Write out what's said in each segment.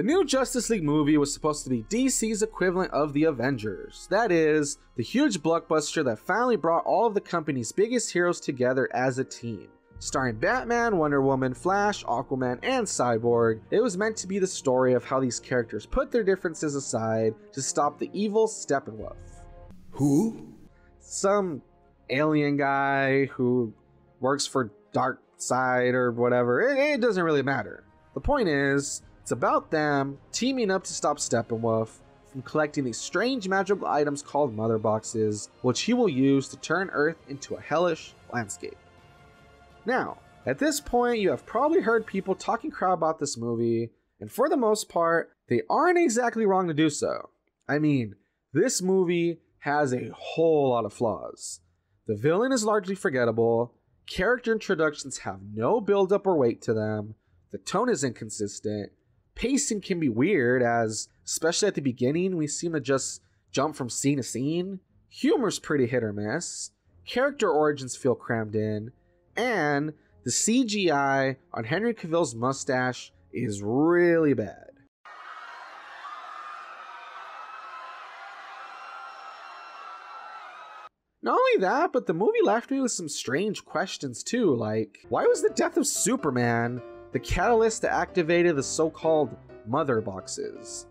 The new Justice League movie was supposed to be DC's equivalent of the Avengers. That is, the huge blockbuster that finally brought all of the company's biggest heroes together as a team. Starring Batman, Wonder Woman, Flash, Aquaman, and Cyborg, it was meant to be the story of how these characters put their differences aside to stop the evil Steppenwolf. Who? Some alien guy who works for Darkseid or whatever. It doesn't really matter. The point is, it's about them teaming up to stop Steppenwolf from collecting these strange magical items called mother boxes, which he will use to turn Earth into a hellish landscape. Now, at this point, you have probably heard people talking crap about this movie, and for the most part, they aren't exactly wrong to do so. I mean, this movie has a whole lot of flaws. The villain is largely forgettable, character introductions have no build-up or weight to them, the tone is inconsistent, pacing can be weird as, especially at the beginning, we seem to just jump from scene to scene, humor's pretty hit or miss, character origins feel crammed in, and the CGI on Henry Cavill's mustache is really bad. Not only that, but the movie left me with some strange questions too, like, why was the death of Superman the catalyst that activated the so-called mother boxes?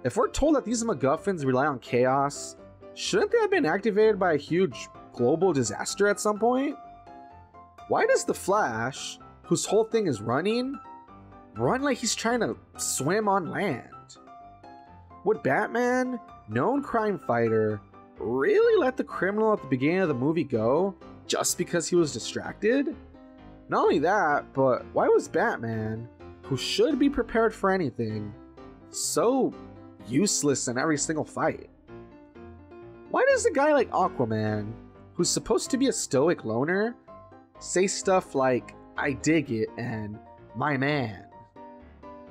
If we're told that these MacGuffins rely on chaos, shouldn't they have been activated by a huge global disaster at some point? Why does the Flash, whose whole thing is running, run like he's trying to swim on land? Would Batman, known crime fighter, really let the criminal at the beginning of the movie go just because he was distracted? Not only that, but why was Batman, who should be prepared for anything, so useless in every single fight? Why does a guy like Aquaman, who's supposed to be a stoic loner, say stuff like, "I dig it," and "my man"?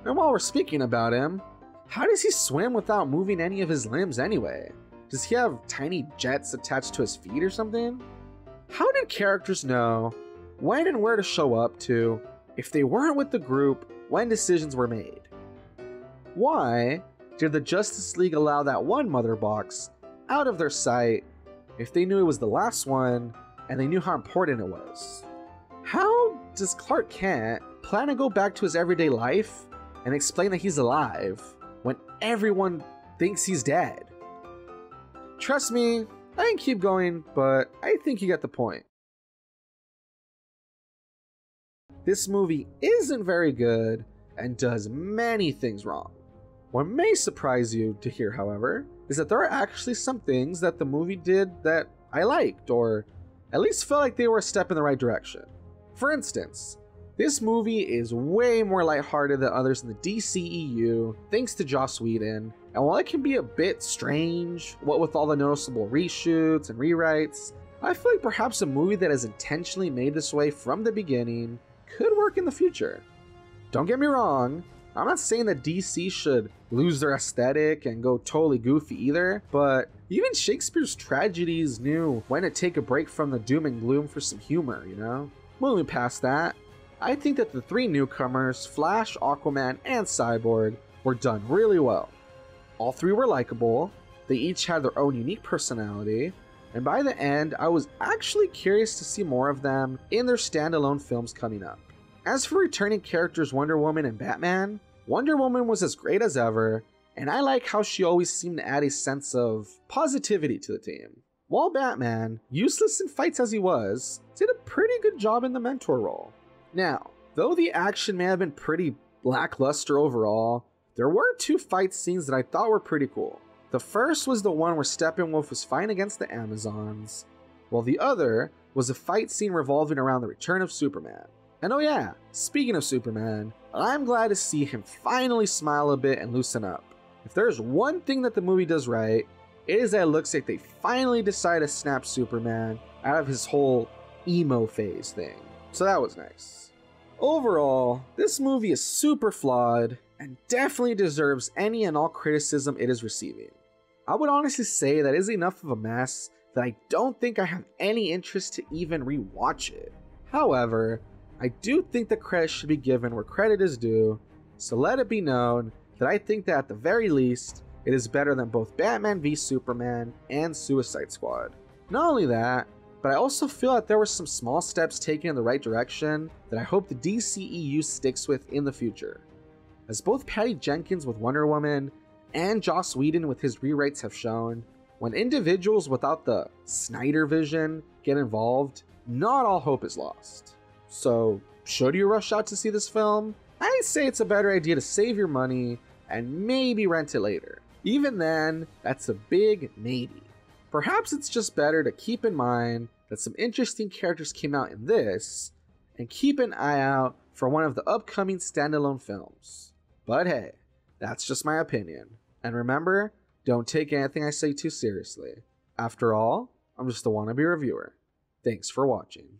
And while we're speaking about him, how does he swim without moving any of his limbs anyway? Does he have tiny jets attached to his feet or something? How did characters know when and where to show up to if they weren't with the group when decisions were made? Why did the Justice League allow that one mother box out of their sight if they knew it was the last one and they knew how important it was? How does Clark Kent plan to go back to his everyday life and explain that he's alive when everyone thinks he's dead? Trust me, I can keep going, but I think you get the point. This movie isn't very good and does many things wrong. What may surprise you to hear, however, is that there are actually some things that the movie did that I liked, or at least felt like they were a step in the right direction. For instance, this movie is way more lighthearted than others in the DCEU thanks to Joss Whedon, and while it can be a bit strange, what with all the noticeable reshoots and rewrites, I feel like perhaps a movie that is intentionally made this way from the beginning could work in the future. Don't get me wrong, I'm not saying that DC should lose their aesthetic and go totally goofy either, but even Shakespeare's tragedies knew when to take a break from the doom and gloom for some humor, you know? Moving past that, I think that the three newcomers, Flash, Aquaman, and Cyborg, were done really well. All three were likable, they each had their own unique personality, and by the end, I was actually curious to see more of them in their standalone films coming up. As for returning characters Wonder Woman and Batman, Wonder Woman was as great as ever, and I like how she always seemed to add a sense of positivity to the team. While Batman, useless in fights as he was, did a pretty good job in the mentor role. Now, though the action may have been pretty lackluster overall, there were two fight scenes that I thought were pretty cool. The first was the one where Steppenwolf was fighting against the Amazons, while the other was a fight scene revolving around the return of Superman. And oh yeah, speaking of Superman, I'm glad to see him finally smile a bit and loosen up. If there's one thing that the movie does right, it is that it looks like they finally decided to snap Superman out of his whole emo phase thing. So that was nice. Overall, this movie is super flawed and definitely deserves any and all criticism it is receiving. I would honestly say that is enough of a mess that I don't think I have any interest to even rewatch it. However, I do think the credit should be given where credit is due, so let it be known that I think that at the very least, it is better than both Batman v Superman and Suicide Squad. Not only that, but I also feel that there were some small steps taken in the right direction that I hope the DCEU sticks with in the future. As both Patty Jenkins with Wonder Woman and Joss Whedon with his rewrites have shown, when individuals without the Snyder vision get involved, not all hope is lost. So, should you rush out to see this film? I'd say it's a better idea to save your money and maybe rent it later. Even then, that's a big maybe. Perhaps it's just better to keep in mind that some interesting characters came out in this, and keep an eye out for one of the upcoming standalone films. But hey, that's just my opinion. And remember, don't take anything I say too seriously. After all, I'm just a wannabe reviewer. Thanks for watching.